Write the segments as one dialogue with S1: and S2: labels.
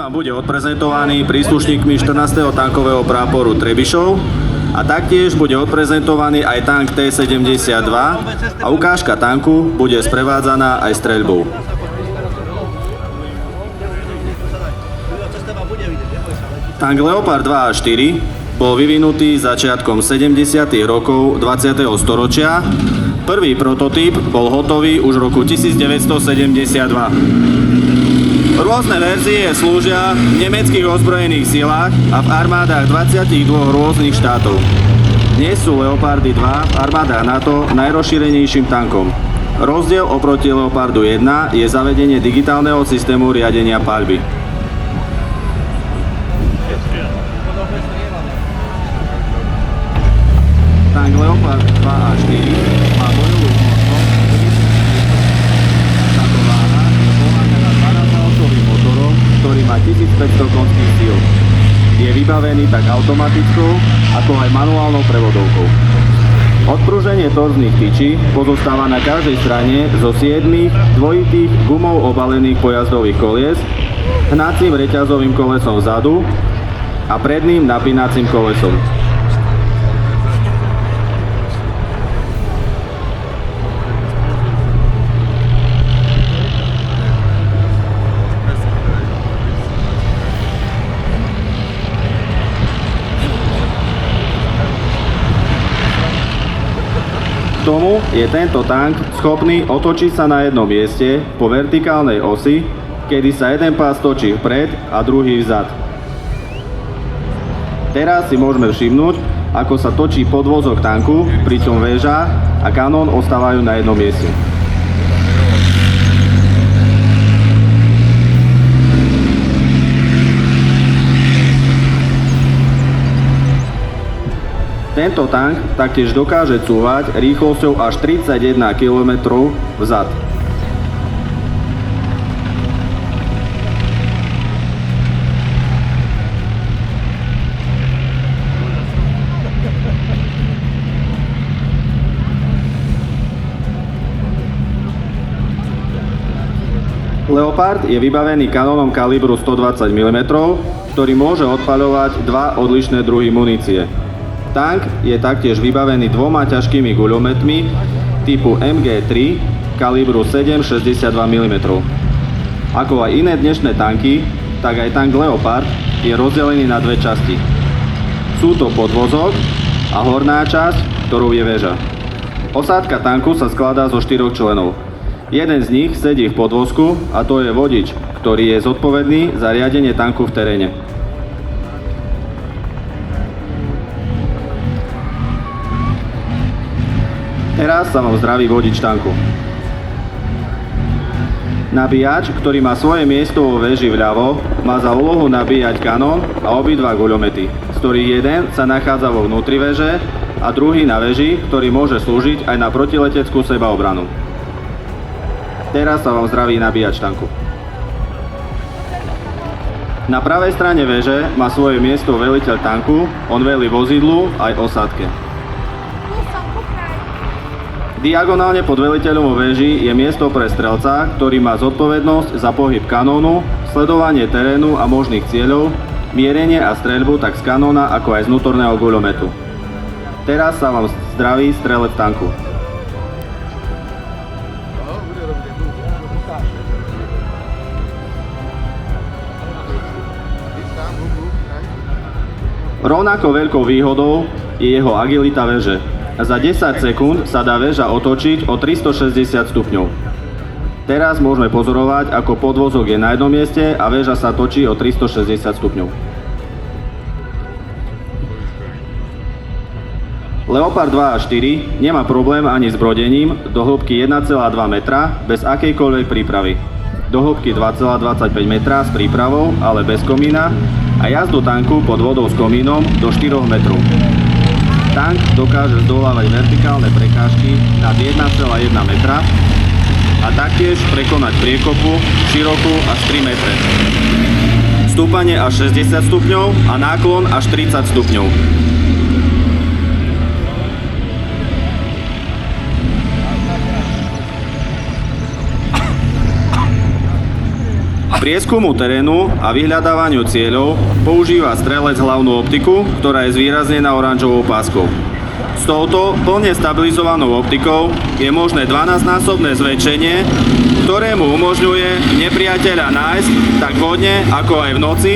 S1: vám bude odprezentovaný príslušníkmi 14. tankového práporu Trebišov a taktiež bude odprezentovaný aj tank T-72 a ukážka tanku bude sprevádzaná aj streľbou. Tank Leopard 2 a 4 bol vyvinutý začiatkom 70. rokov 20. storočia. Prvý prototyp bol hotový už v roku 1972. Rôzne verzie slúžia v nemeckých ozbrojených silách a v armádach 22 rôznych štátov. Dnes sú Leopardy 2 v armádach NATO najrozšírenejším tankom. Rozdiel oproti Leopardu 1 je zavedenie digitálneho systému riadenia paľby. Tank Leopard 2 a 4 má bojovú hmotnosť 900 váha, je poháňaná 12-valcovým motorom, ktorý má 1500 konských síl. Je vybavený tak automatickou, ako aj manuálnou prevodovkou. Odpruženie torzných tyčí pozostáva na každej strane zo 7 dvojitých gumou obalených pojazdových kolies, hnacím reťazovým kolesom vzadu a predným napínacím kolesom. K tomu je tento tank schopný otočiť sa na jednom mieste po vertikálnej osi, kedy sa jeden pás točí vpred a druhý vzad. Teraz si môžeme všimnúť, ako sa točí podvozok tanku, pričom väža a kanón ostávajú na jednom mieste. Tento tank taktiež dokáže cúvať rýchlosťou až 31 km vzad. Leopard je vybavený kanónom kalibru 120 mm, ktorý môže odpaľovať dva odlišné druhy munície. Tank je taktiež vybavený dvoma ťažkými guľometmi typu MG3 kalibru 7,62 mm. Ako aj iné dnešné tanky, tak aj tank Leopard je rozdelený na dve časti. Sú to podvozok a horná časť, ktorou je väža. Osádka tanku sa skladá zo 4 členov. Jeden z nich sedí v podvozku a to je vodič, ktorý je zodpovedný za riadenie tanku v teréne. Teraz sa vám zdraví vodič tanku. Nabíjač, ktorý má svoje miesto vo väži vľavo, má za úlohu nabíjať kanón a obidva guľomety, z ktorých jeden sa nachádza vo vnútri väže a druhý na väži, ktorý môže slúžiť aj na protileteckú sebaobranu. Teraz sa vám zdraví nabíjač tanku. Na pravej strane väže má svoje miesto veliteľ tanku, on velí vozidlu aj osádke. Diagonálne pod veliteľom vo väži je miesto pre strelca, ktorý má zodpovednosť za pohyb kanónu, sledovanie terénu a možných cieľov, mierenie a streľbu tak z kanóna ako aj z vnútorného guľometu. Teraz sa vám zdraví strelec tanku. Rovnako veľkou výhodou je jeho agilita väže. Za 10 sekúnd sa dá väža otočiť o 360 stupňov. Teraz môžeme pozorovať, ako podvozok je na jednom mieste a väža sa točí o 360 stupňov. Leopard 2 a 4 nemá problém ani s brodením do hĺbky 1,2 metra bez akejkoľvek prípravy, do hĺbky 2,25 metra s prípravou, ale bez komína a jazdu tanku pod vodou s komínom do 4 metrov. Tank dokáže zdolávať vertikálne prekážky nad 1,1 metra a taktiež prekonať priekopu širokú až 3 metre. Stúpanie až 60 stupňov a náklon až 30 stupňov. prieskumu terénu a vyhľadávaniu cieľov používa strelec hlavnú optiku, ktorá je zvýraznená oranžovou páskou. S touto plne stabilizovanou optikou je možné 12-násobné zväčšenie, ktoré mu umožňuje nepriateľa nájsť tak vodne, ako aj v noci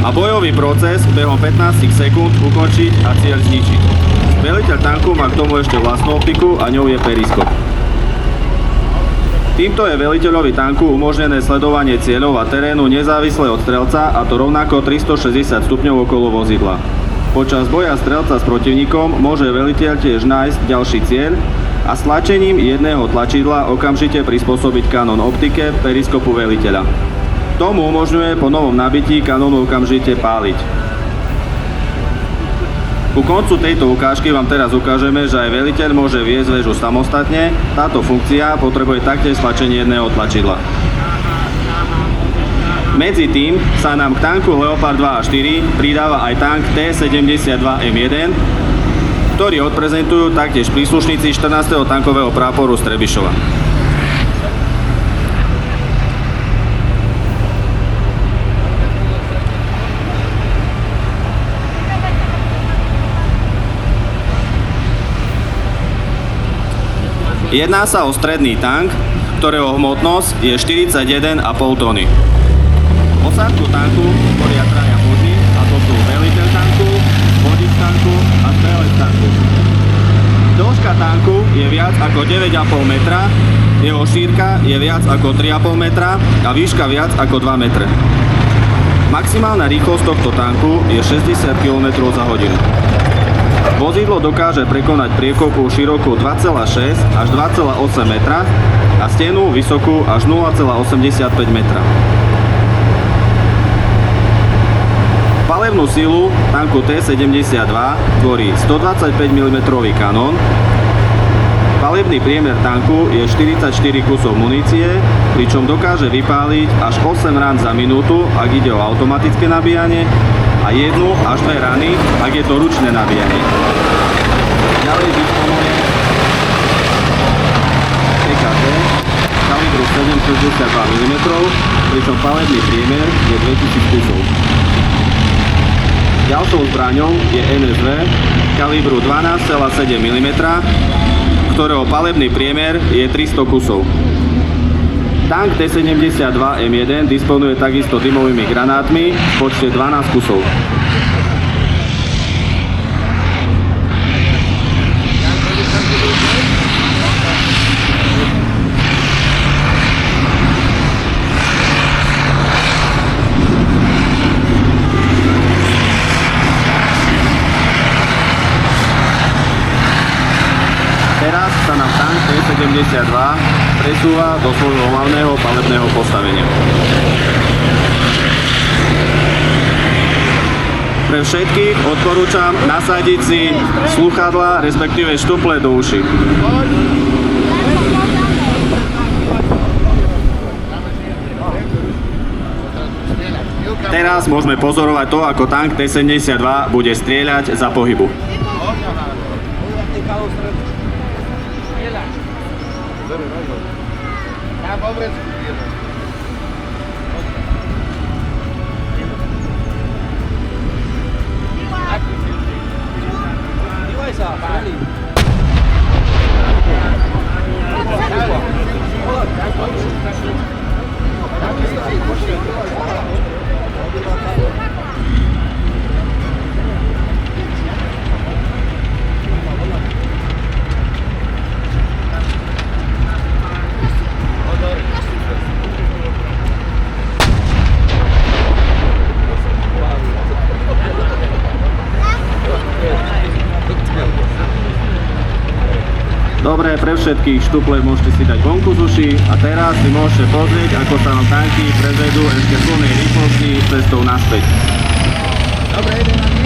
S1: a bojový proces behom 15 sekúnd ukončiť a cieľ zničiť. Veliteľ tanku má k tomu ešte vlastnú optiku a ňou je periskop. Týmto je veliteľovi tanku umožnené sledovanie cieľov a terénu nezávisle od strelca, a to rovnako 360 stupňov okolo vozidla. Počas boja strelca s protivníkom môže veliteľ tiež nájsť ďalší cieľ a s tlačením jedného tlačidla okamžite prispôsobiť kanón optike periskopu veliteľa. Tomu umožňuje po novom nabití kanónu okamžite páliť. Ku koncu tejto ukážky vám teraz ukážeme, že aj veliteľ môže viesť väžu samostatne. Táto funkcia potrebuje taktiež tlačenie jedného tlačidla. Medzi tým sa nám k tanku Leopard 2 a 4 pridáva aj tank T-72M1, ktorý odprezentujú taktiež príslušníci 14. tankového práporu z Trebišova. Jedná sa o stredný tank, ktorého hmotnosť je 41,5 tony. Posádku tanku tvoria traja muži, a to sú veliteľ tanku, vodič tanku a strelec tanku. Dĺžka tanku je viac ako 9,5 metra, jeho šírka je viac ako 3,5 metra a výška viac ako 2 metre. Maximálna rýchlosť tohto tanku je 60 km za hodinu. Vozidlo dokáže prekonať priekopu širokú 2,6 až 2,8 metra a stenu vysokú až 0,85 metra. Palebnú silu tanku T-72 tvorí 125 mm kanón. Palebný priemer tanku je 44 kusov munície, pričom dokáže vypáliť až 8 rán za minútu, ak ide o automatické nabíjanie, a 1 až 2 rany, ak je to ručné nabíjanie. Ďalej disponuje PKT kalibru 7,62 mm, pričom palebný priemer je 2000 kusov. Ďalšou zbraňou je NSV kalibru 12,7 mm, ktorého palebný priemer je 300 kusov. Tank T-72M1 disponuje takisto dymovými granátmi v počte 12 kusov. Teraz sa nám tank T-72 presúva do svojho hlavného palebného postavenia. Pre všetkých odporúčam nasadiť si slúchadlá, respektíve štuple do uší. Teraz môžeme pozorovať to, ako tank T-72 bude strieľať za pohybu. Dobre, pre všetkých štuple môžete si dať vonku z uší a teraz si môžete pozrieť, ako sa vám tanky prezvedú ešte v plnej rýchlosti cestou naspäť. Dobre, ide na ňu.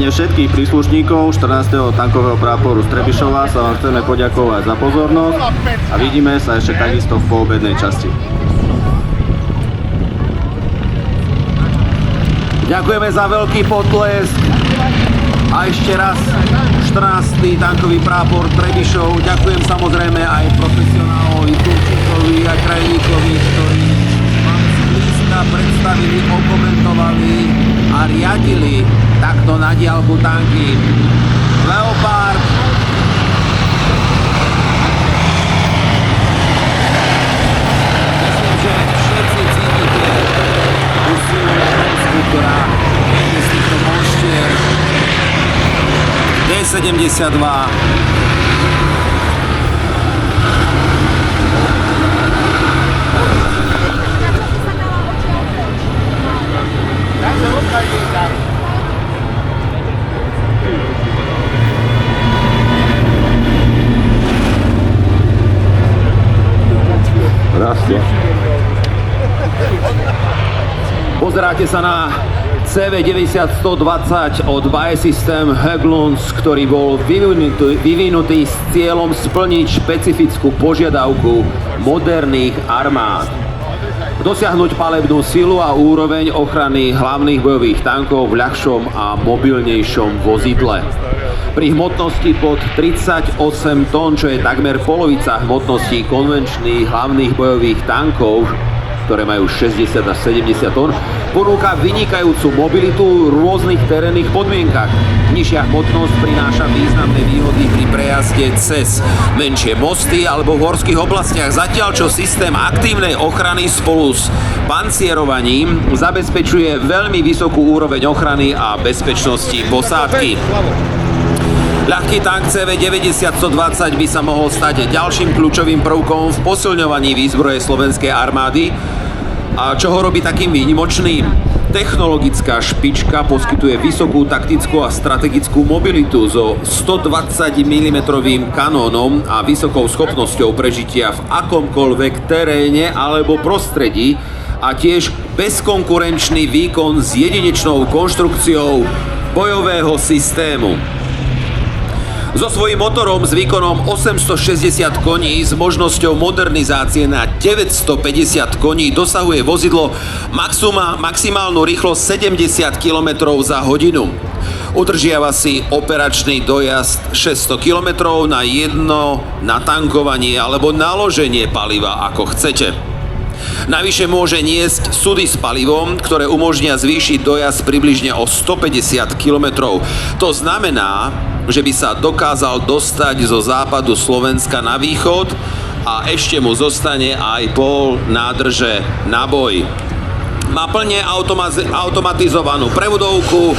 S1: mene všetkých príslušníkov 14. tankového práporu z Trebišova sa vám chceme poďakovať za pozornosť a vidíme sa ešte takisto v poobednej časti.
S2: Ďakujeme za veľký potlesk a ešte raz 14. tankový prápor Trebišov. Ďakujem samozrejme aj profesionálovi Turčíkovi a Krajníkovi, ktorí vám zblízka predstavili, okomentovali a riadili takto na diaľku tanky. Leopard. Myslím, že všetci cítite tú silu obrovskú, ktorá je z týchto monštier. D-72. Pozeráte sa na CV90-120 od Biosystem Hägglunds, ktorý bol vyvinutý s cieľom splniť špecifickú požiadavku moderných armád. Dosiahnuť palebnú silu a úroveň ochrany hlavných bojových tankov v ľahšom a mobilnejšom vozidle. Pri hmotnosti pod 38 tón, čo je takmer polovica hmotnosti konvenčných hlavných bojových tankov, ktoré majú 60 až 70 tón, ponúka vynikajúcu mobilitu v rôznych terénnych podmienkach. Nižšia hmotnosť prináša významné výhody pri prejazde cez menšie mosty alebo v horských oblastiach, zatiaľ čo systém aktívnej ochrany spolu s pancierovaním zabezpečuje veľmi vysokú úroveň ochrany a bezpečnosti posádky. Ľahký tank CV90-120 by sa mohol stať ďalším kľúčovým prvkom v posilňovaní výzbroje slovenskej armády. A čo ho robí takým výnimočným? Technologická špička poskytuje vysokú taktickú a strategickú mobilitu so 120 mm kanónom a vysokou schopnosťou prežitia v akomkoľvek teréne alebo prostredí a tiež bezkonkurenčný výkon s jedinečnou konštrukciou bojového systému. So svojím motorom s výkonom 860 koní s možnosťou modernizácie na 950 koní dosahuje vozidlo maximálnu rýchlosť 70 km za hodinu. Udržiava si operačný dojazd 600 km na jedno natankovanie alebo naloženie paliva, ako chcete. Navyše môže niesť sudy s palivom, ktoré umožnia zvýšiť dojazd približne o 150 km. To znamená, že by sa dokázal dostať zo západu Slovenska na východ a ešte mu zostane aj pol nádrže na boj. Má plne automatizovanú prevodovku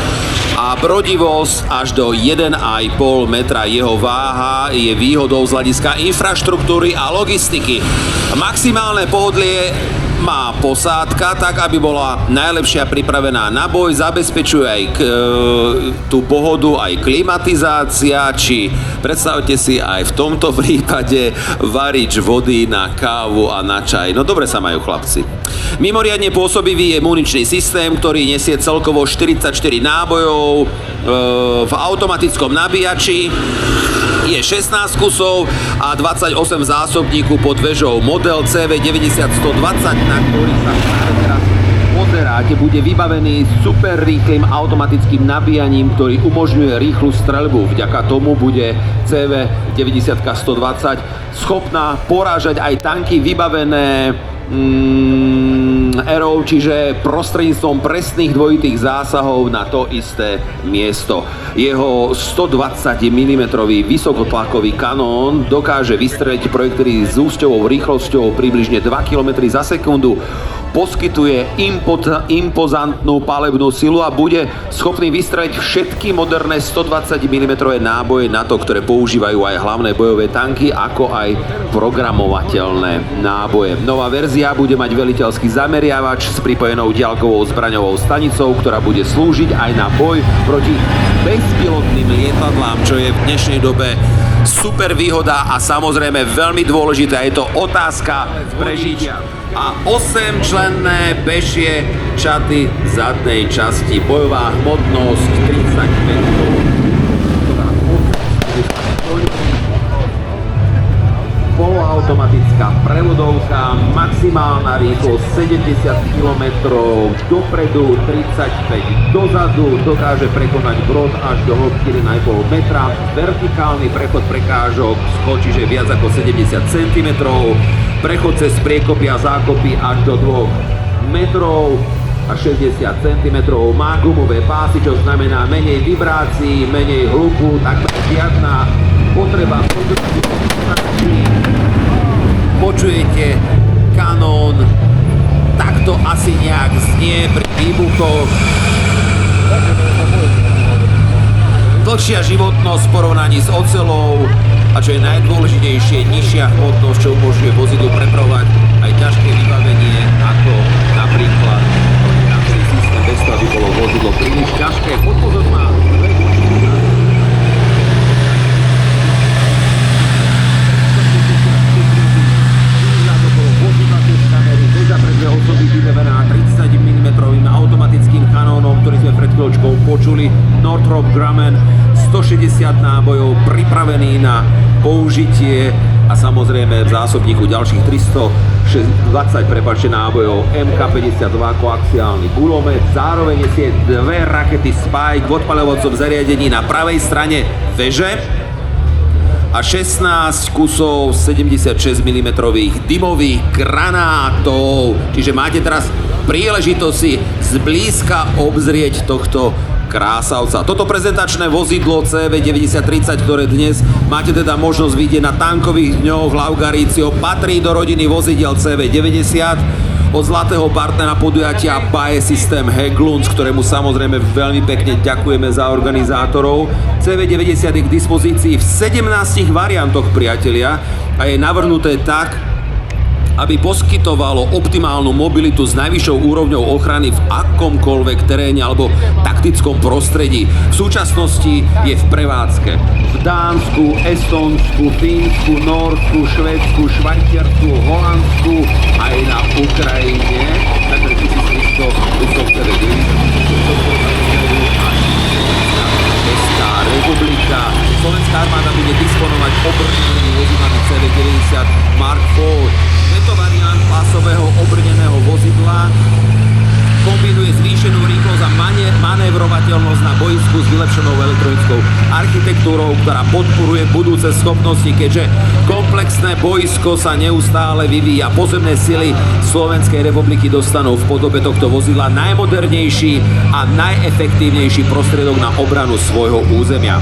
S2: a brodivosť až do 1,5 metra. Jeho váha je výhodou z hľadiska infraštruktúry a logistiky. Maximálne pohodlie má posádka, tak aby bola najlepšia pripravená na boj, zabezpečuje aj tú pohodu, aj klimatizácia, či predstavte si aj v tomto prípade varič vody na kávu a na čaj. No dobre sa majú chlapci. Mimoriadne pôsobivý je muničný systém, ktorý nesie celkovo 44 nábojov v automatickom nabíjači. Je 16 kusov a 28 zásobníkov pod vežou. Model CV90-120, na ktorý sa teraz pozeráte, bude vybavený super rýchlym automatickým nabíjaním, ktorý umožňuje rýchlu streľbu. Vďaka tomu bude CV90-120 schopná porážať aj tanky vybavené aerov, čiže prostredníctvom presných dvojitých zásahov na to isté miesto. Jeho 120 mm vysokotlakový kanón dokáže vystreliť projektily s úsťovou rýchlosťou približne 2 km za sekundu, poskytuje impozantnú palebnú silu a bude schopný vystreliť všetky moderné 120 mm náboje NATO, ktoré používajú aj hlavné bojové tanky, ako aj programovateľné náboje. Nová verzia bude mať veliteľský zameriavač s pripojenou diaľkovou zbraňovou stanicou, ktorá bude slúžiť aj na boj proti bezpilotným lietadlám, čo je v dnešnej dobe super výhoda a samozrejme veľmi dôležitá. Je to otázka prežitia. A 8-členné pešie čaty zadnej časti. Bojová hmotnosť 30 metrov. automatická prevodovka, maximálna rýchlosť 70 km dopredu, 35 dozadu, dokáže prekonať brod až do hĺbky 1,5 metra, vertikálny prechod prekážok skočí, že viac ako 70 cm, prechod cez priekopy a zákopy až do 2 metrov a 60 cm, má gumové pásy, čo znamená menej vibrácií, menej hluku, takmer žiadna potreba. Počujete kanón, takto asi nejak znie pri výbuchoch. Dlhšia životnosť v porovnaní s oceľou a čo je najdôležitejšie, nižšia hmotnosť, čo umožňuje vozidlu prepravovať aj ťažké vybavenie, ako napríklad systém bez toho, aby bolo vozidlo príliš ťažké. Podpozor má vybavená 30 mm automatickým kanónom, ktorý sme pred chvíľočkou počuli, Northrop Grumman, 160 nábojov, pripravený na použitie a samozrejme v zásobníku ďalších 320 nábojov MK52 koaxiálny guľomet, zároveň je dve rakety Spike v odpaľovacom zariadení na pravej strane veže a 16 kusov 76 mm dymových granátov. Čiže máte teraz príležitosť si zblízka obzrieť tohto krásavca. Toto prezentačné vozidlo CV9030, ktoré dnes máte teda možnosť vidieť na tankových dňoch v Laugarício, patrí do rodiny vozidiel CV90 od zlatého partnera podujatia BAE System Hägglunds, ktorému samozrejme veľmi pekne ďakujeme za organizátorov. CV90 je k dispozícii v 17 variantoch, priatelia, a je navrhnuté tak, aby poskytovalo optimálnu mobilitu s najvyššou úrovňou ochrany v akomkoľvek teréne alebo taktickom prostredí. V súčasnosti je v prevádzke v Dánsku, Estonsku, Fínsku, Norsku, Švédsku, Švajčiarsku, Holandsku aj na Ukrajine. Takže 1300 kusov Česká republika. Slovenská armáda bude disponovať obrnenými vozidlami CV90 Mark IV. Tento variant pásového obrneného vozidla kombinuje zvýšenú rýchlosť a manévrovateľnosť na boisku s vylepšenou elektronickou architektúrou, ktorá podporuje budúce schopnosti, keďže komplexné boisko sa neustále vyvíja. Pozemné sily Slovenskej republiky dostanú v podobe tohto vozidla najmodernejší a najefektívnejší prostriedok na obranu svojho územia.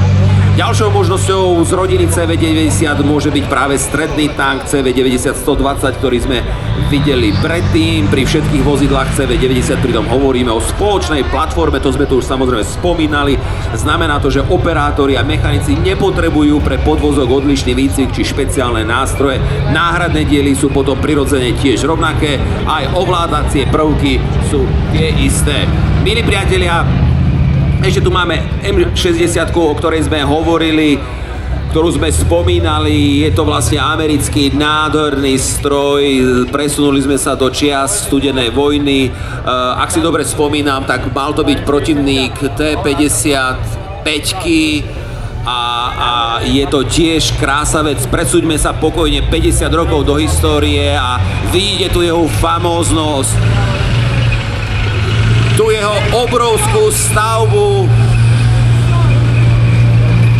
S2: Ďalšou možnosťou z rodiny CV90 môže byť práve stredný tank CV90-120, ktorý sme videli predtým. Pri všetkých vozidlách CV90 pritom hovoríme o spoločnej platforme, to sme tu už samozrejme spomínali. Znamená to, že operátori a mechanici nepotrebujú pre podvozok odlišný výcvik či špeciálne nástroje. Náhradné diely sú potom prirodzene tiež rovnaké, aj ovládacie prvky sú tie isté. Milí priatelia, ešte tu máme M60, o ktorej sme hovorili, ktorú sme spomínali. Je to vlastne americký nádherný stroj. Presunuli sme sa do čias studenej vojny. Ak si dobre spomínam, tak mal to byť protivník T-55 a je to tiež krásavec. Presúďme sa pokojne 50 rokov do histórie a vidíte tu jeho famóznosť, tu jeho obrovskú stavbu.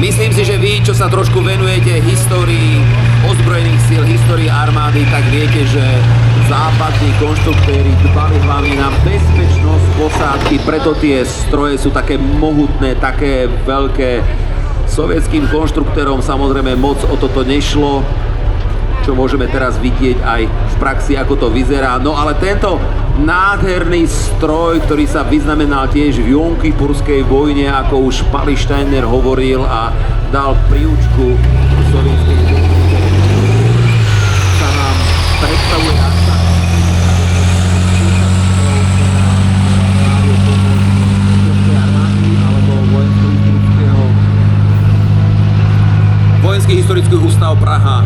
S2: Myslím si, že vy, čo sa trošku venujete histórii ozbrojených síl, histórii armády, tak viete, že západní konštruktéri dbali hlavne na bezpečnosť posádky, preto tie stroje sú také mohutné, také veľké. Sovietským konštruktérom samozrejme moc o toto nešlo, čo môžeme teraz vidieť aj v praxi, ako to vyzerá. No ale tento nádherný stroj, ktorý sa vyznamenal tiež v Jomkipurskej vojne, ako už Pali Steiner hovoril a dal príučku sovietskej vojny, sa nám predstavuje Vojenský historický ústav Praha,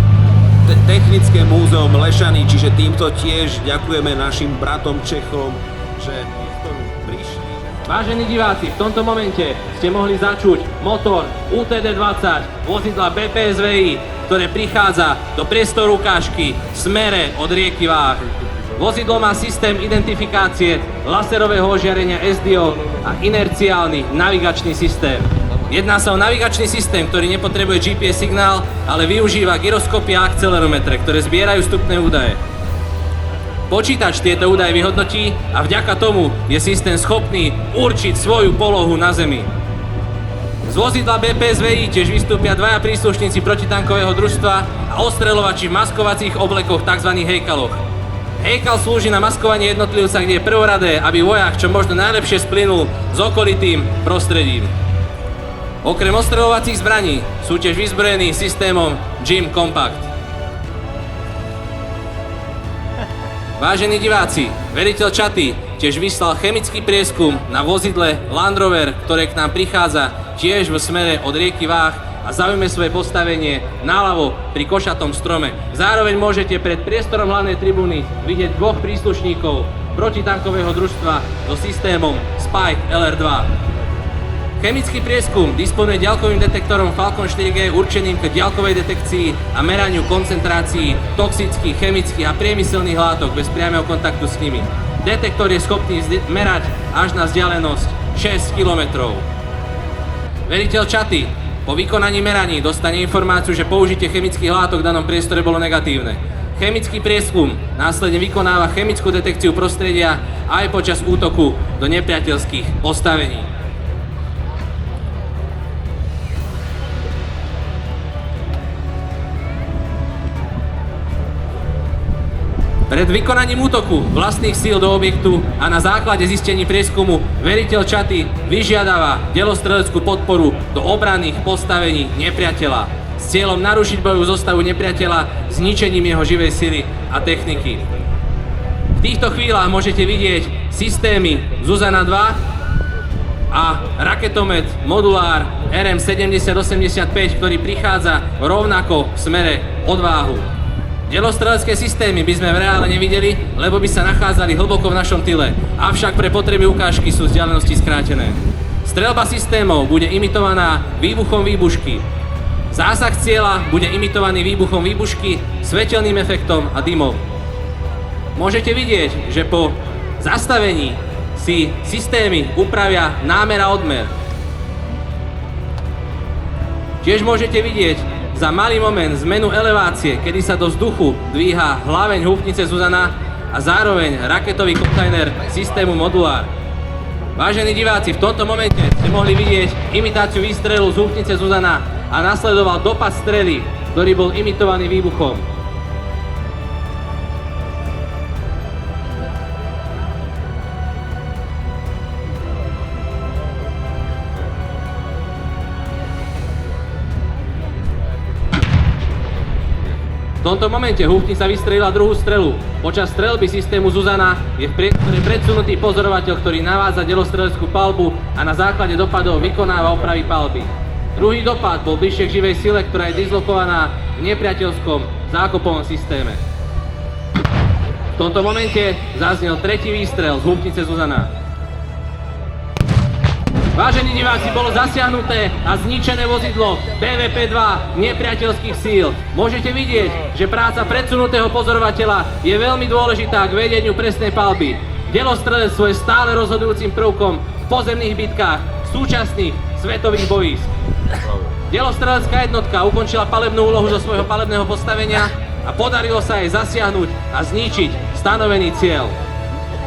S2: Technické múzeum Lešany, čiže týmto tiež ďakujeme našim bratom Čechom, že prišli.
S3: Vážení diváci, v tomto momente ste mohli začuť motor UTD-20 vozidla BPSVI ktoré prichádza do priestoru ukážky v smere od rieky Váh. Vozidlo má systém identifikácie laserového ožiarenia SDO a inerciálny navigačný systém. Jedná sa o navigačný systém, ktorý nepotrebuje GPS signál, ale využíva gyroskopy a akcelerometre, ktoré zbierajú vstupné údaje. Počítač tieto údaje vyhodnotí a vďaka tomu je systém schopný určiť svoju polohu na Zemi. Z vozidla BPSVI tiež vystúpia dvaja príslušníci protitankového družstva a ostreľovači v maskovacích oblekoch tzv. Hejkaloch. Hejkal slúži na maskovanie jednotlivca, kde je prvoradé, aby vojak čo možno najlepšie splynul s okolitým prostredím. Okrem ostreľovacích zbraní sú tiež vyzbrojení systémom JIM Compact. Vážení diváci, veliteľ Čaty tiež vyslal chemický prieskum na vozidle Land Rover, ktoré k nám prichádza tiež v smere od rieky Váh a zaujme svoje postavenie naľavo pri košatom strome. Zároveň môžete pred priestorom hlavnej tribúny vidieť dvoch príslušníkov protitankového družstva so systémom Spike LR2. Chemický prieskum disponuje ďalkovým detektorom Falcon 4G určeným k ďalkovej detekcii a meraniu koncentrácií toxických, chemických a priemyselných látok bez priameho kontaktu s nimi. Detektor je schopný merať až na vzdialenosť 6 km. Veliteľ Čaty po vykonaní meraní dostane informáciu, že použitie chemických látok v danom priestore bolo negatívne. Chemický prieskum následne vykonáva chemickú detekciu prostredia aj počas útoku do nepriateľských postavení. Pred vykonaním útoku vlastných síl do objektu a na základe zistení prieskumu veliteľ Čaty vyžiadava delostreleckú podporu do obranných postavení nepriateľa s cieľom narušiť bojovú zostavu nepriateľa zničením jeho živej sily a techniky. V týchto chvíľach môžete vidieť systémy Zuzana 2 a raketomet modulár RM7085, ktorý prichádza rovnako v smere od Váhu. Delostrelecké systémy by sme v reále nevideli, lebo by sa nachádzali hlboko v našom tyle, avšak pre potreby ukážky sú vzdialenosti skrátené. Streľba systémov bude imitovaná výbuchom výbušky. Zásah cieľa bude imitovaný výbuchom výbušky, svetelným efektom a dymom. Môžete vidieť, že po zastavení si systémy upravia námer a odmer. Tiež môžete vidieť za malý moment zmenu elevácie, kedy sa do vzduchu dvíha hlaveň húfnice Zuzana a zároveň raketový kontajner systému modulár. Vážení diváci, v tomto momente ste mohli vidieť imitáciu výstrelu z húfnice Zuzana a nasledoval dopad strely, ktorý bol imitovaný výbuchom. V tomto momente húfnica vystrelila druhú strelu. Počas streľby systému Zuzana je v priestore predsunutý pozorovateľ, ktorý navádza delostreleckú paľbu a na základe dopadov vykonáva opravy paľby. Druhý dopad bol bližšie k živej sile, ktorá je dislokovaná v nepriateľskom zákopovom systéme. V tomto momente zaznel tretí výstrel z húfnice Zuzana. Vážení diváci, bolo zasiahnuté a zničené vozidlo BVP-2 nepriateľských síl. Môžete vidieť, že práca predsunutého pozorovateľa je veľmi dôležitá k vedeniu presnej paľby. Delostrelec je stále rozhodujúcim prvkom v pozemných bitkách súčasných svetových bojísk. Delostrelecká jednotka ukončila palebnú úlohu zo svojho palebného postavenia a podarilo sa jej zasiahnuť a zničiť stanovený cieľ.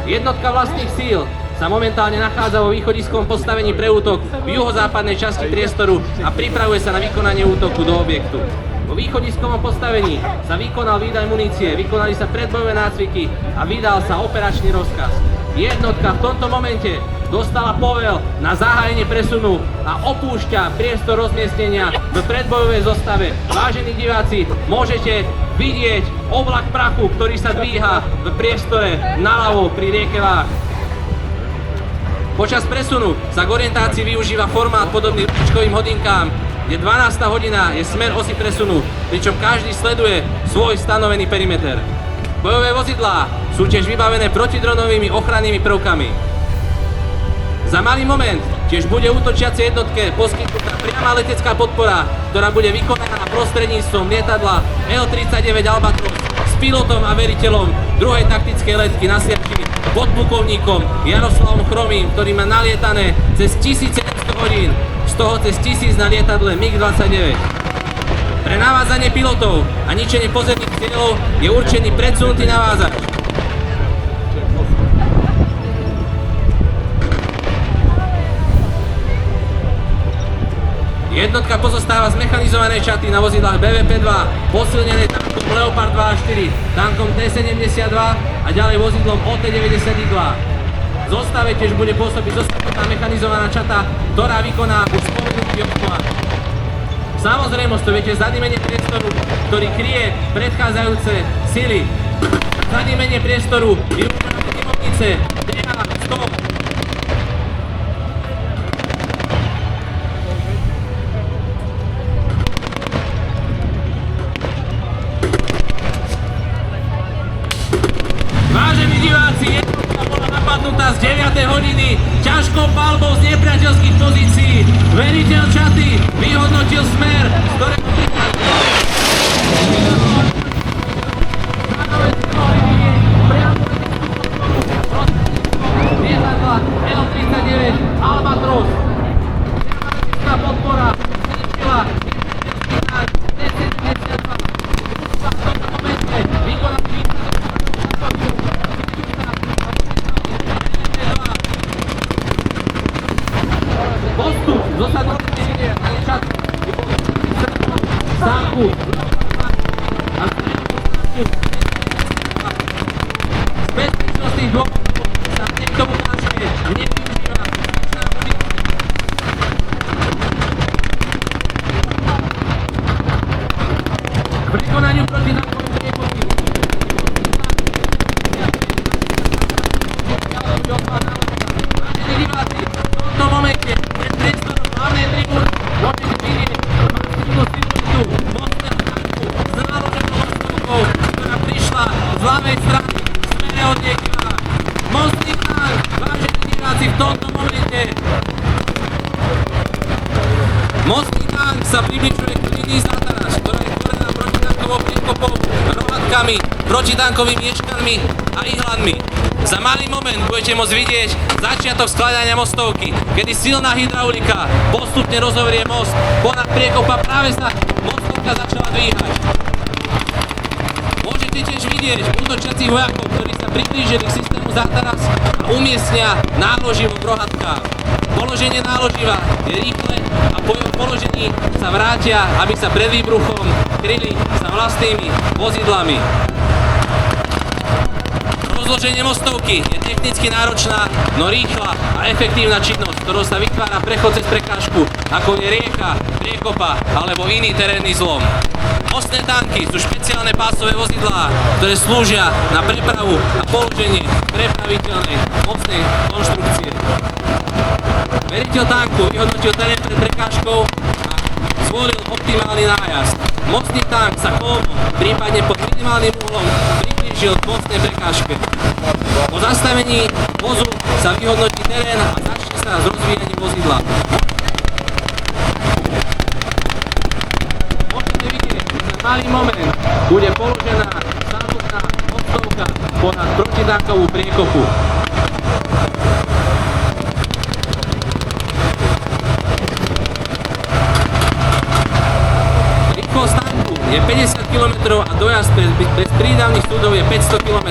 S3: Jednotka vlastných síl sa momentálne nachádza vo východiskovom postavení pre útok v juhozápadnej časti priestoru a pripravuje sa na vykonanie útoku do objektu. Vo východiskovom postavení sa vykonal výdaj munície, vykonali sa predbojové nácviky a vydal sa operačný rozkaz. Jednotka v tomto momente dostala povel na zahájenie presunu a opúšťa priestor rozmiestnenia v predbojovej zostave. Vážení diváci, môžete vidieť oblak prachu, ktorý sa dvíha v priestore naľavo pri rieke Váh. Počas presunu sa k orientácii využíva formát podobný ručičkovým hodinkám, kde 12. hodina je smer osy presunu, pričom každý sleduje svoj stanovený perimeter. Bojové vozidlá sú tiež vybavené protidronovými ochrannými prvkami. Za malý moment tiež bude útočiacej jednotke poskytnutá priama letecká podpora, ktorá bude vykonaná prostredníctvom lietadla L-39 Albatros s pilotom a veliteľom druhej taktickej letky na Sliači, podplukovníkom Jaroslavom Chromým, ktorý má nalietané cez 1700 hodín, z toho cez 1000 na lietadle MiG-29. Pre navádzanie pilotov a ničenie pozemných cieľov je určený predsunutý navázač. Jednotka pozostáva z mechanizovanej čaty na vozidlách BVP-2, posilnenej tankom Leopard 2 a 4, tankom T-72 a ďalej vozidlom OT-92. V zostave tiež bude pôsobiť zostatná mechanizovaná čata, ktorá vykoná už spomenutý obchvat. Samozrejmosť, to viete, zadimenie priestoru, ktorý kryje predchádzajúce sily. Zadimenie priestoru, využívame dymovnice DH-100. Vážení diváci, jednotka bola napadnutá z 9. hodiny ťažkou palbou z nepriateľských pozícií. Veliteľ čaty vyhodnotil smer, z ktorého lietadla L-39 Albatros. Americká podpora zničila T-72. V tomto momente vykonali postup zo sadovne na čat stánku a z bezpečnostných dôvodov sa niekto ukáže nevyužíva. K prekonaniu protitankových priechodí diváci, v tomto momente pred priestorom hlavnej tribúny môžete vidieť masívnu siluetu mostného tanku s náloženou mostovkou, ktorá prišla z ľavej strany v smere od niekiaľ. Mostný tank, vážení diváci, v tomto momente. Mostný tank sa približuje k línii Zátaras, ktorá je tvorená protitankovou priekopou, rohatkami, protitankovými ješkanmi a ihlanmi. Za malý moment budete môcť vidieť začiatok skladania mostovky, kedy silná hydraulika postupne rozhovorie most ponad priekopa, práve sa mostovka začala dvíhať. Môžete tiež vidieť útočiacich vojakov, ktorí sa priblížili k systému Zátaras a umiestnia náloživo v rohatkách. Položenie náloživa je rýchle a po jeho položení sa vrátia, aby sa pred výbuchom kryli sa vlastnými vozidlami. Rozloženie mostovky je technicky náročná, no rýchla a efektívna činnosť, ktorou sa vytvára prechod cez prekážku, ako je rieka, priekopa alebo iný terénny zlom. Mostné tanky sú špeciálne pásové vozidlá, ktoré slúžia na prepravu a položenie prepraviteľnej mostnej konštrukcie. Veliteľ tanku vyhodnotil terén pred prekážkou a zvolil optimálny nájazd. Mostný tank sa kolmom, prípadne pod minimálnym uhlom, priblížil k mostnej prekážke. Po zastavení vozu sa vyhodnotí terén a začne sa s rozvíjaním vozidla. Môžete vidieť, že za malý moment bude položená samotná mostovka ponad protitankovú priekopu. Rýchlosť tanku je 50 km a dojazd bez prídavných súdov je 500 km.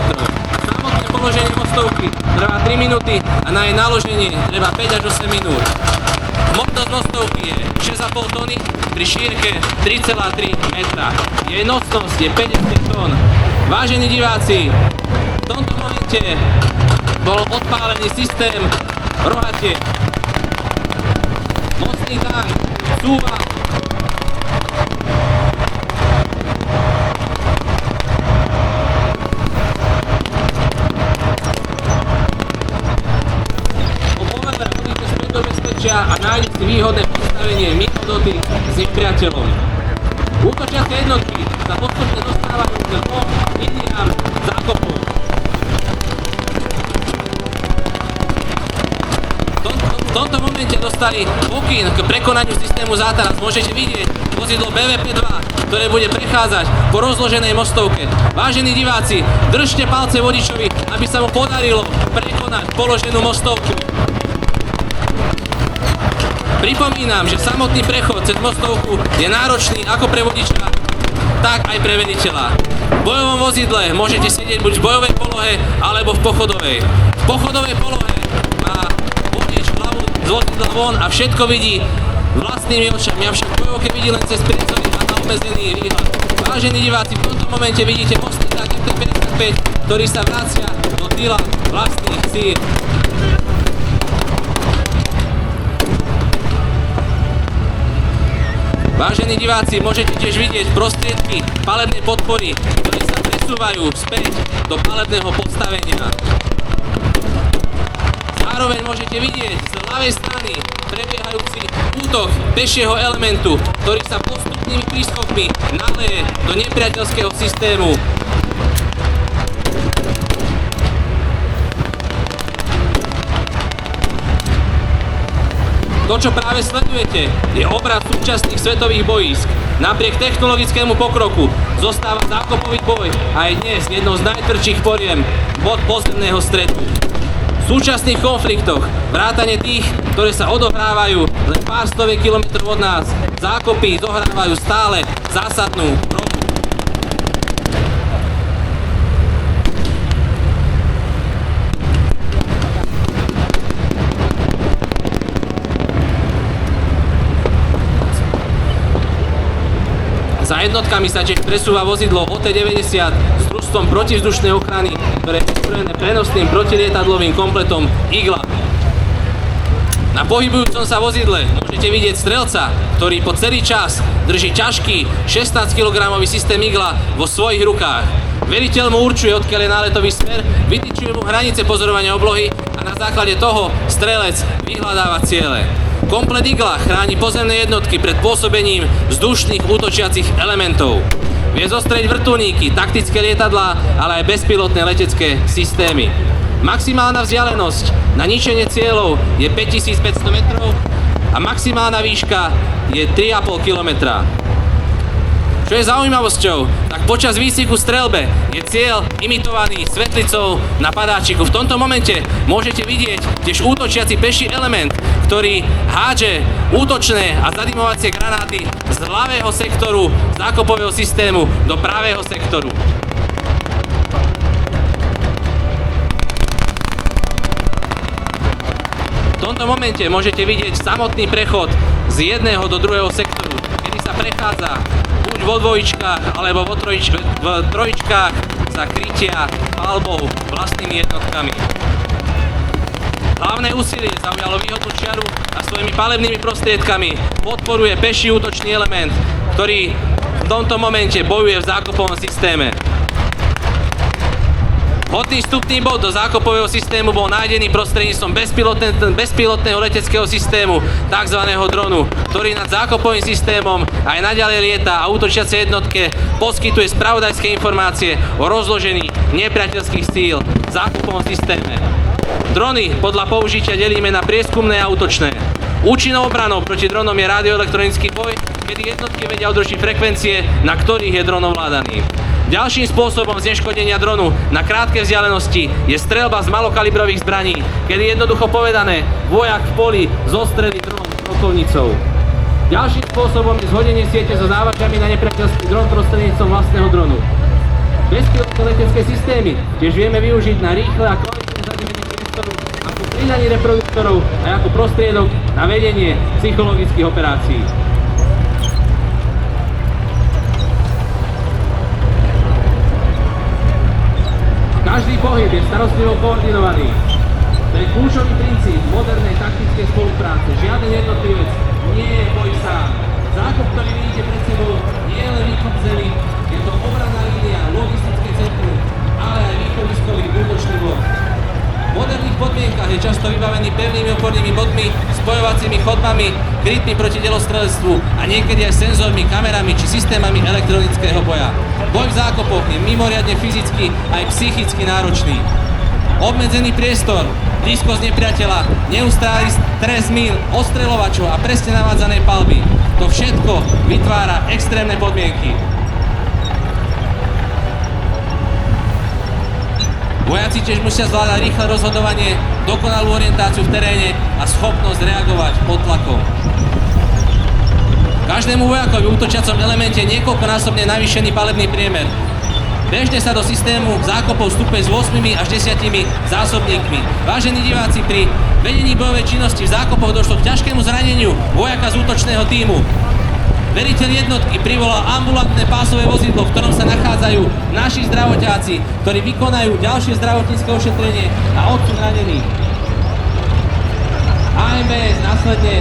S3: Samotné položenie mostovky trvá 3 minúty a na jej naloženie treba 5 až 8 minút. Hmotnosť mostovky je 6,5 tony pri šírke 3,3 metra. Jej nosnosť je 50 tón. Vážení diváci, v tomto momente bol odpálený systém rohatiek. Mostný tank cúva. A nájde si výhodné postavenie mimo dotyk s nepriateľom. Útočiace jednotky sa postupne dostávajú k dvom liniám zákopov. V tomto momente dostali pokyn k prekonaniu systému Zátaras. Môžete vidieť vozidlo BVP-2 ktoré bude prechádzať po rozloženej mostovke. Vážení diváci, držte palce vodičovi, aby sa mu podarilo prekonať položenú mostovku. Pripomínam, že samotný prechod cez mostovku je náročný ako pre vodiča, tak aj pre veliteľa. V bojovom vozidle môžete sedieť buď v bojovej polohe, alebo v pochodovej. V pochodovej polohe má vodič hlavu z vozidla von a všetko vidí vlastnými očami, avšak v bojovke vidí len cez priecový a na obmedzený výhľad. Vážení diváci, v tomto momente vidíte mostník MT-55, ktorý sa vracia do tyla vlastných síl. Vážení diváci, môžete tiež vidieť prostriedky palebnej podpory, ktoré sa presúvajú späť do palebného postavenia. Zároveň môžete vidieť z ľavej strany prebiehajúci útok pešieho elementu, ktorý sa postupnými prískokmi naleje do nepriateľského systému. To, čo práve sledujete, je obraz súčasných svetových bojísk. Napriek technologickému pokroku zostáva zákopový boj aj dnes jednou z najtvrdších poriem bod pozemného stretu. V súčasných konfliktoch, vrátane tých, ktoré sa odohrávajú len pár stoviek kilometrov od nás, zákopy zohrávajú stále zásadnú rolu. Za jednotkami sa tiež presúva vozidlo OT-90 s trustom protivzdušnej ochrany, ktoré je vyzbrojené prenosným protilietadlovým kompletom Igla. Na pohybujúcom sa vozidle môžete vidieť strelca, ktorý po celý čas drží ťažký 16 kg systém Igla vo svojich rukách. Veliteľ mu určuje, odkiaľ je náletový smer, vytýčuje mu hranice pozorovania oblohy a na základe toho strelec vyhľadáva ciele. Komplet Igla chráni pozemné jednotky pred pôsobením vzdušných útočiacich elementov. Vie zostrieť vrtuľníky, taktické lietadlá, ale aj bezpilotné letecké systémy. Maximálna vzdialenosť na ničenie cieľov je 5500 metrov a maximálna výška je 3,5 kilometra. Čo je zaujímavosťou, tak počas výcviku strelbe je cieľ imitovaný svetlicou na padáčiku. V tomto momente môžete vidieť tiež útočiaci peší element, ktorý hádže útočné a zadimovacie granáty z ľavého sektoru zákopového systému do pravého sektoru. V tomto momente môžete vidieť samotný prechod z jedného do druhého sektoru, kedy sa prechádza buď vo dvojičkách alebo v trojičkách sa krytia palbou vlastnými jednotkami. Hlavné úsilie zaujalo výhodnú čiaru a svojimi palebnými prostriedkami podporuje peší útočný element, ktorý v tomto momente bojuje v zákopovom systéme. Hodný vstupný bod do zákopového systému bol nájdený prostredníctvom bezpilotného leteckého systému, tzv. Dronu, ktorý nad zákopovým systémom aj naďalej lieta a útočiacej jednotke poskytuje spravodajské informácie o rozložení nepriateľských síl v zákopovom systéme. Drony podľa použitia delíme na prieskumné a útočné. Účinnou obranou proti dronom je radioelektronický boj, kedy jednotky vedia udržiť frekvencie, na ktorých je dron ovládaný. Ďalším spôsobom zneškodnenia dronu na krátke vzdialenosti je streľba z malokalibrových zbraní, kedy jednoducho povedané, vojak v poli zostrelí dron rokovnicou. Ďalším spôsobom je zhodenie siete so závažami na nepriateľský dron prostredníctvom vlastného dronu. Bezpilotné letecké systémy tiež vieme využiť na rýchle a kvalitné zadimenie priestoru ako pridanie reproduktorov a ako prostriedok na vedenie psychologických operácií. Každý pohyb je starostlivo koordinovaný. To je kľúčový princíp modernej taktickej spolupráce. Žiaden jednotlivec nie je boj sám. Zákop, ktorý vidíte pred sebou, nie je len východ zemi, je to obranná línia, logistické centrum, ale aj východiskový útočný bod. V moderných podmienkach je často vybavený pevnými opornými bodmi, spojovacími chodbami, krytmi proti delostrelectvu a niekedy aj senzormi, kamerami či systémami elektronického boja. Boj v zákopoch je mimoriadne fyzicky aj psychicky náročný. Obmedzený priestor, blízkosť nepriateľa, neustály stres mín, ostreľovačov a presne navádzanej palby. To všetko vytvára extrémne podmienky. Vojaci tiež musia zvládať rýchle rozhodovanie, dokonalú orientáciu v teréne a schopnosť reagovať pod tlakom. Každému vojakovi v útočiacom elemente je niekoľkonásobne navýšený palebný priemer. Bežne sa do systému zákopov vstupuje s 8 až 10 zásobníkmi. Vážení diváci, pri vedení bojovej činnosti v zákopoch došlo k ťažkému zraneniu vojaka z útočného tímu. Veliteľ jednotky privolal ambulantné pásové vozidlo, v ktorom sa nachádzajú naši zdravotiaci, ktorí vykonajú ďalšie zdravotnícke ošetrenie a odsun ranených. AMBS následne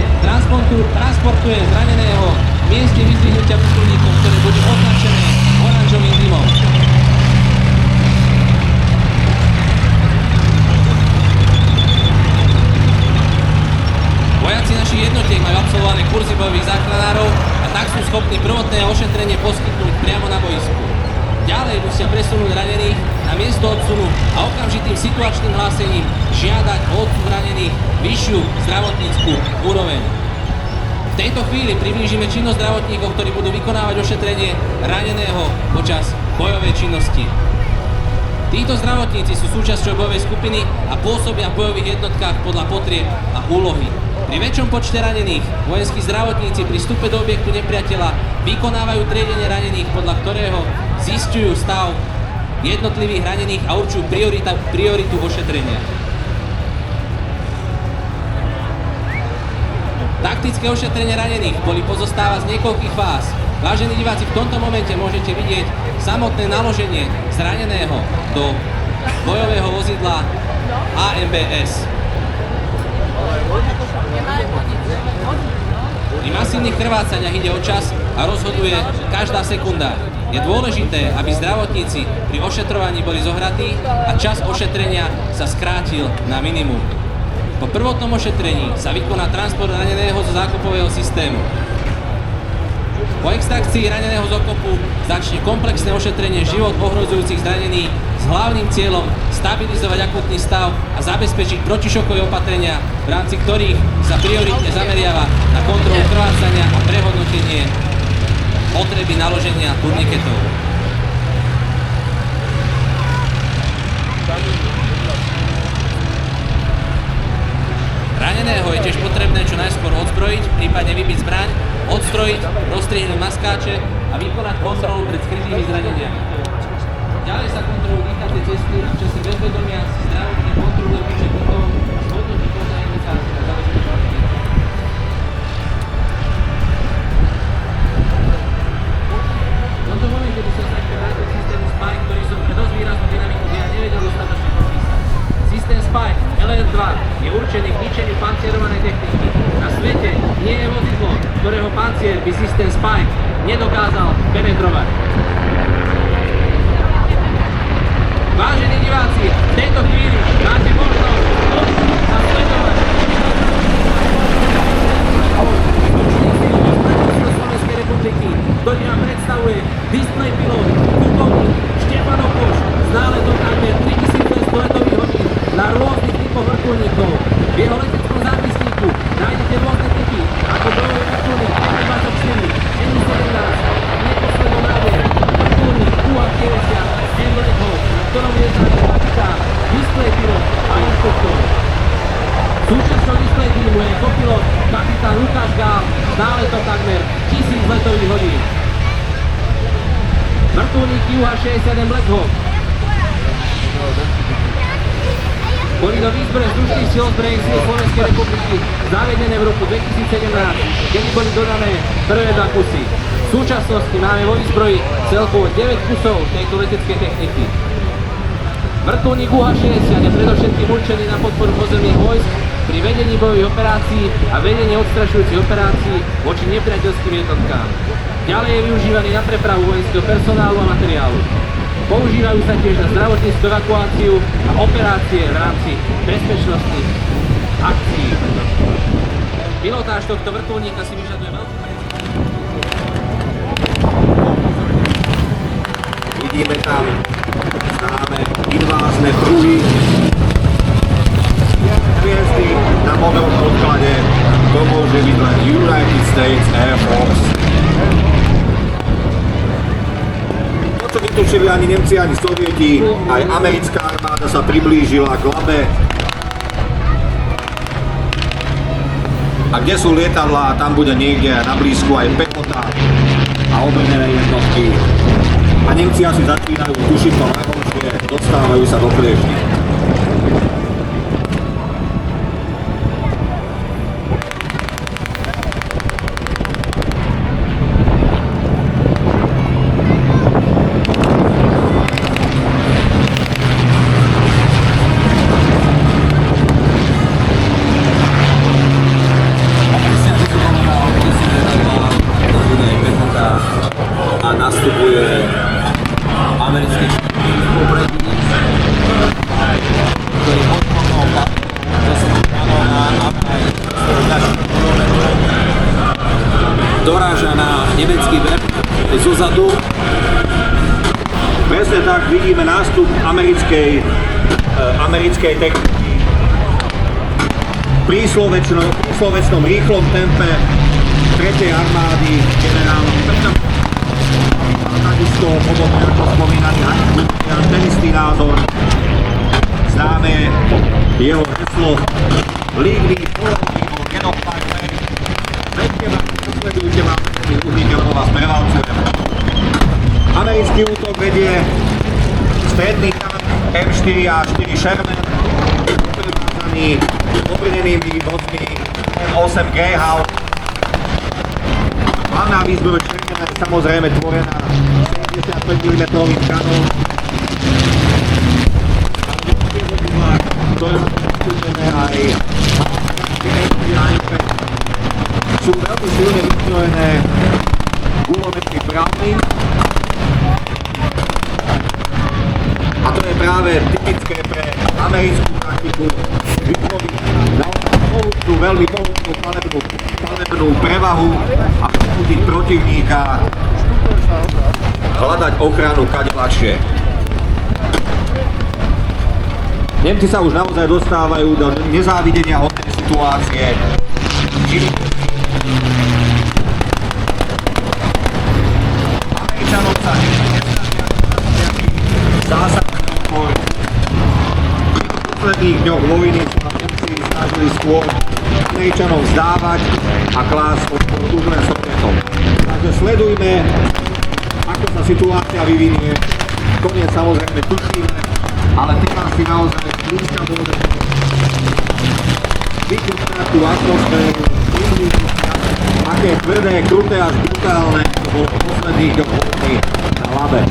S3: transportuje zraneného v mieste vyzdvihnutia vrtuľníkov, ktoré bude označené oranžovým dymom. Vojaci našich jednotiek majú absolvované kurzy bojových záchranárov a tak sú schopní prvotné ošetrenie poskytnúť priamo na boisku. Ďalej musia presunúť ranených na miesto odsunu a okamžitým situačným hlásením žiadať o odsun ranených vyššiu zdravotnícku úroveň. V tejto chvíli priblížime činnosť zdravotníkov, ktorí budú vykonávať ošetrenie raneného počas bojovej činnosti. Títo zdravotníci sú súčasťou bojovej skupiny a pôsobia v bojových jednotkách podľa potrieb a úlohy. Pri väčšom počte ranených vojenskí zdravotníci pri vstupe do objektu nepriateľa vykonávajú triedenie ranených, podľa ktorého zisťujú stav jednotlivých ranených a určujú prioritu ošetrenia. Taktické ošetrenie ranených pozostáva z niekoľkých fáz. Vážení diváci, v tomto momente môžete vidieť samotné naloženie zraneného do bojového vozidla AMBS. Pri masívnych krvácaniach ide o čas a rozhoduje každá sekunda. Je dôležité, aby zdravotníci pri ošetrovaní boli zohratí a čas ošetrenia sa skrátil na minimum. Po prvotnom ošetrení sa vykoná transport raneného zo zákopového systému. Po extrakcii raneného z okopu začne komplexné ošetrenie život ohrozujúcich zranení s hlavným cieľom stabilizovať akutný stav a zabezpečiť protišokové opatrenia, v rámci ktorých sa prioritne zameriava na kontrolu krvácania a prehodnotenie potreby naloženia turniketov. Raneného je tiež potrebné čo najskôr odzbrojiť, prípadne vybiť zbraň, odstrojiť, rozstriehnúť maskáče a vykonať kontrolu pred skrytými zraneniami. Ďalej sa kontrolujú dýchacie cesty a v čase bezvedomia si zdravotník kontroluje počet dýchov a zhodnotí podľa indikácie na zabezpečenie. V tomto momente by som sa ešte vrátil k systému Spike, ktorý som pre dosť výraznú dynamiku deja nevedel dostatočne popísať. Systém Spike LS2 je určený k ničeniu pancierovanej techniky. Na svete nie je vozidlo, ktorého pancier by systém Spike nedokázal penetrovať. Vážení diváci, v tejto chvíli máte možnosť odstúpiť a sledovať Slovenskej republiky, ktorý nám predstavuje displej pilot, plukovník Štefan Okoš s náletom takmer 3200 letových hodín na rôznych typoch vrtuľníkov. V jeho leteckom zápisníku nájdete rôzne typy, ako bojový vrtuľník M24, M17, neposlednou nádej, vrtuľník UH-90, Black Hawk, na ktorom je zároveň kapitán, displej pilot a instruktor. Súčasťou displej týmu je kopilot kapitán Lukáš Gál s náletom takmer 1000 letových hodín. Vrtuľník UH-67 Black Hawk boli do výzbroje vzdušných síl ozbrojených síl Slovenskej republiky zavedené v roku 2017, kedy boli dodané prvé 2 kusy. V súčasnosti máme vo výzbroji celkovo 9 kusov tejto leteckej techniky. Vrtuľník UH-60 je predovšetkým určený na podporu pozemných vojsk pri vedení bojových operácií a vedení odstrašujúcich operácií voči nepriateľským jednotkám. Ďalej je využívaný na prepravu vojenského personálu a materiálu. Používajú sa tiež na zdravotnícku evakuáciu a operácie v rámci bezpečnostných akcií. Pilotáž tohto vrtuľníka si vyžaduje veľkú precíziu.
S4: Vidíme tam známe invázne pruhy, hviezdy na mobilnom odklade, to môže byť len United States Air Force. To, čo netušili ani Nemci, ani Sovieti, aj americká armáda sa priblížila k Labe. A kde sú lietadlá, tam bude niekde na blízku aj pechota a obrnené jednotky. A Nemci asi začínajú tušiť to najhoršie, dostávajú sa do kliešti. A nastupuje americký popredník, ktorý odmokol doráža na nemecký vrch zozadu. Presne tak vidíme nástup americkej techniky v príslovečnom rýchlom tempe 3. armády generála Petra. Takisto podobne ako spomínaný Heinz, ten istý názor. Známe jeho heslo Leave me alone, get off my way. Veďte ma, nasledujte ma, uvidíte, lebo vás prevalcujem. Americký útok vedie stredný tank M4A4 Sherman, prevádzaný obrnenými vodmi M8 Greyhound. Hlavná výzbroj Shermana je samozrejme tvorená 75 mm kanón. Ktoré sú aj sú veľmi silne vystrojené gulometky Browning. A to je práve typické pre americkú taktiku vytvoriť veľmi mohutnú palebnú prevahu a prinútiť protivníka hľadať ochranu kade ľahšie. Nemci sa už naozaj dostávajú do nezávidenia hodnej situácie. Američanom sa zásadný odpor. V posledných dňoch vojny sa Nemci snažili skôr Američanom vzdávať a klásť odpor už len Sovietom. Takže sledujme, ako sa situácia vyvinie. Koniec samozrejme tušíme, ale teraz si naozaj blízka bude vykrúcať tú atmosféru, aké tvrdé, kruté až brutálne to bolo v posledných dňoch vojny na Labe.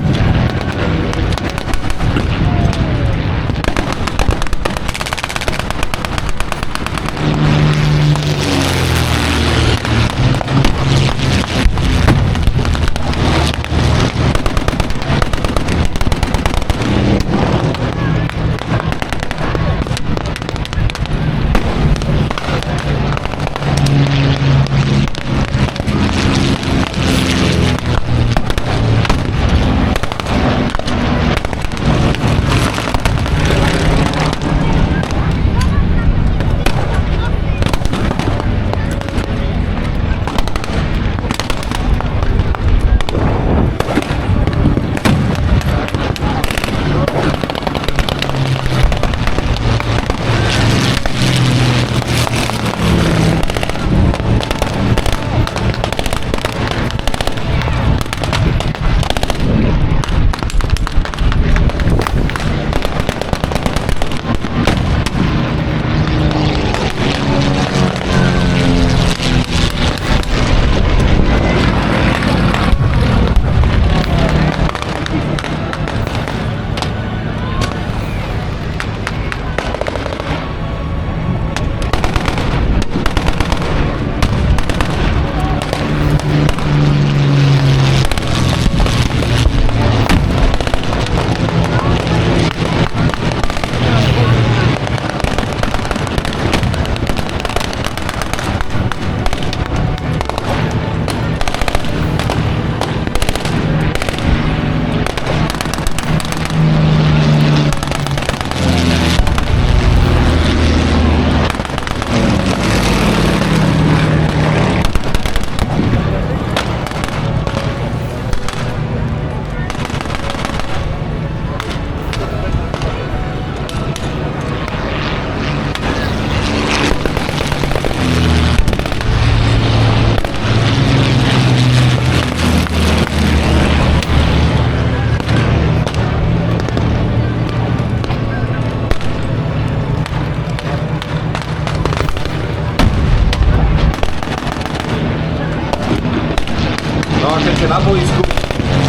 S4: na boisku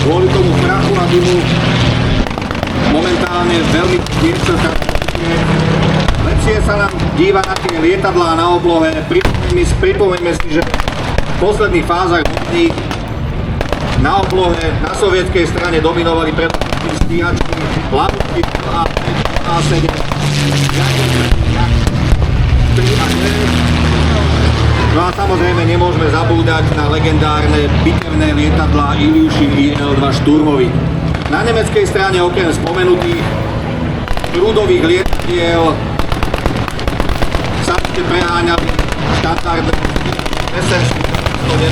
S4: kvôli tomu prachu a dymu. Momentálne veľmi tiesto sa lepšie sa nám díva na tie lietadlá na oblohe. Pripomeňme si, že v posledných fázach vojny na oblohe na sovietskej strane dominovali predovšetkým stíhačky, hlavky A7, no a samozrejme nemôžeme zabúdať na legendárne bitevné lietadlá Ilyushin IL-2 Šturmovi. Na nemeckej strane okrem spomenutých prúdových lietadiel sa ešte preháňali štandardné SS-109,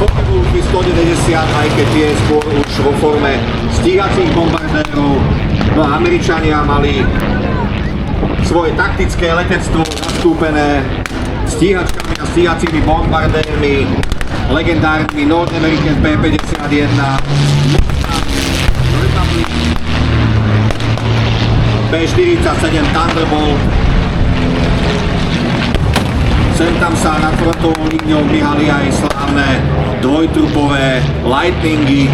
S4: Focke-Wulfy 190, aj keď tie skôr už vo forme stíhacích bombardérov. No a Američania mali svoje taktické letectvo zastúpené stíhačkami a stíhacími bombardérmi, legendárnymi North American P-51, B-47 Thunderbolt. Sem tam sa nad frontovou líniou biehali aj slávne dvojtrupové Lightningy.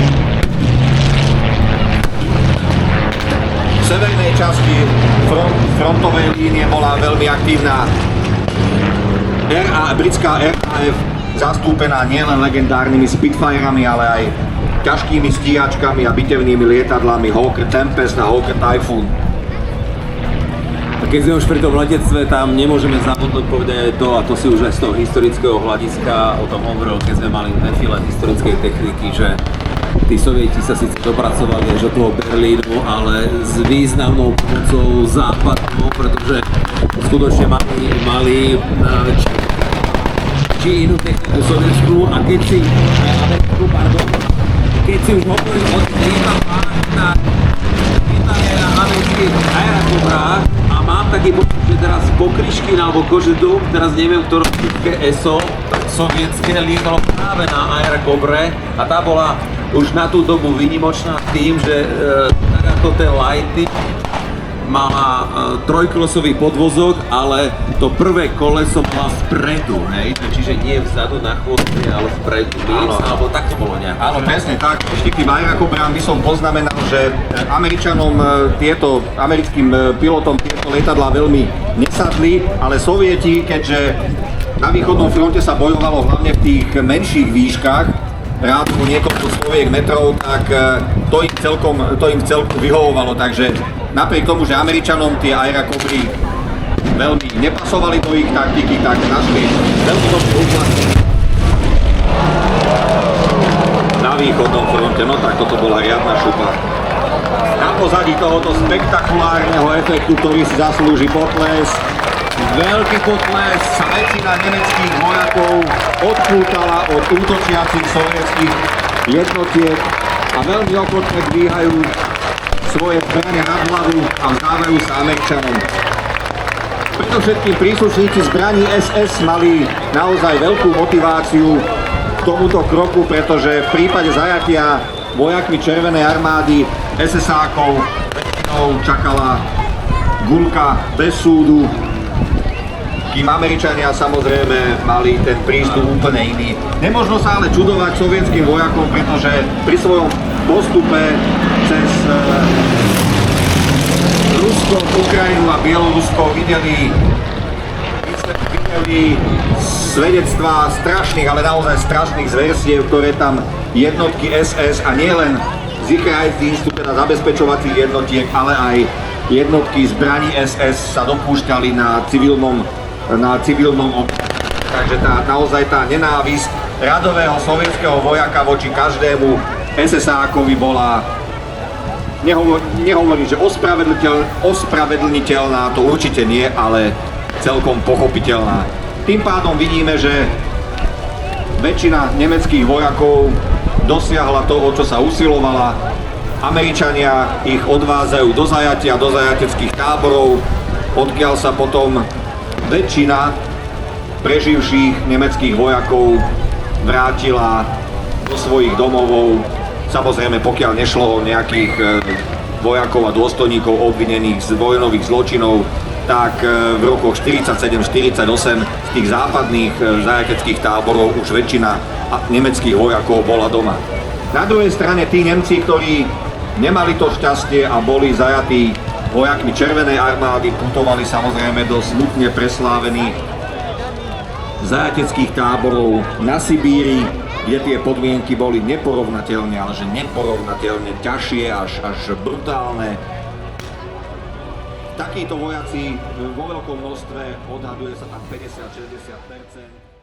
S4: V severnej časti frontovej línie bola veľmi aktívna britská RAF, zastúpená nielen legendárnymi Spitfirami, ale aj ťažkými stíhačkami a bitevnými lietadlami Hawker Tempest a Hawker Typhoon.
S2: Keď sme už pri tom letectve, tam nemôžeme zabudnúť povedať to, a to si už aj z toho historického hľadiska o tom hovoril, keď sme mali defile historickej techniky, že tí Sovieti sa síce dopracovali až do toho Berlínu, ale s významnou pomocou západu, pretože skutočne mali či inú techniku sovietskú, a keď si už hovoril o tých lietadlách na amerických Aerocobrách, a mám taký pocit, že teraz pokryšky alebo kožedu, teraz neviem, ktoré ESO sovietské lietalo práve na Aerocobre, a tá bola už na tú dobu výnimočná tým, že tak ako ten Lightning mala trojkolesový podvozok, ale to prvé koleso mala spredu, hej? Čiže nie vzadu na chvoste, ale vpredu, alebo tak to bolo nejak.
S4: Áno, presne tak. Ešte k tým Aerocobrám by som poznamenal, že americkým pilotom tieto lietadlá veľmi nesadli, ale Sovieti, keďže na východnom fronte sa bojovalo hlavne v tých menších výškach, rád po niekoľko stoviek metrov, tak to im celku vyhovovalo, takže napriek tomu, že Američanom tie Aerocobry veľmi nepasovali do ich taktiky, tak našli veľmi dobrý uplatnenie na východnom fronte. No tak toto bola riadna šupa. Na pozadí tohoto spektakulárneho efektu, ktorý si zaslúži potlesk, veľký potlesk, sa väčšina nemeckých vojakov odpútala od útočiacich sovietských jednotiek a veľmi ochotne dvíhajú svoje zbrane nad hlavu a vzdávajú sa Američanom. Predovšetkým príslušníci zbraní SS mali naozaj veľkú motiváciu k tomuto kroku, pretože v prípade zajatia vojakmi Červenej armády SS-ákov väčšinou čakala guľka bez súdu, kým Američania samozrejme mali ten prístup úplne iný. Nemožno sa ale čudovať sovietským vojakom, pretože pri svojom postupe cez Rusko, Ukrajinu a Bielorusko videli svedectvá strašných, ale naozaj strašných zverstiev, ktoré tam jednotky SS a nielen Sicherheitsdienstu, teda zabezpečovacích jednotiek, ale aj jednotky zbraní SS sa dopúšťali na civilnom takže naozaj tá nenávisť radového sovietskeho vojaka voči každému SS-ákovi bola, nehovorím, že ospravedlniteľná, to určite nie, ale celkom pochopiteľná. Tým pádom vidíme, že väčšina nemeckých vojakov dosiahla to, o čo sa usilovala. Američania ich odvádzajú do zajatia, do zajateckých táborov, odkiaľ sa potom väčšina preživších nemeckých vojakov vrátila do svojich domovov. Samozrejme, pokiaľ nešlo o nejakých vojakov a dôstojníkov obvinených z vojnových zločinov, tak v rokoch 47-48 z tých západných zajateckých táborov už väčšina nemeckých vojakov bola doma. Na druhej strane tí Nemci, ktorí nemali to šťastie a boli zajatí vojakmi Červenej armády, putovali samozrejme do smutne preslávených zajateckých táborov na Sibíri, kde tie podmienky boli neporovnateľne, ale že neporovnateľne ťažšie, až brutálne. Takíto vojaci vo veľkom množstve, odhaduje sa tam 50-60%.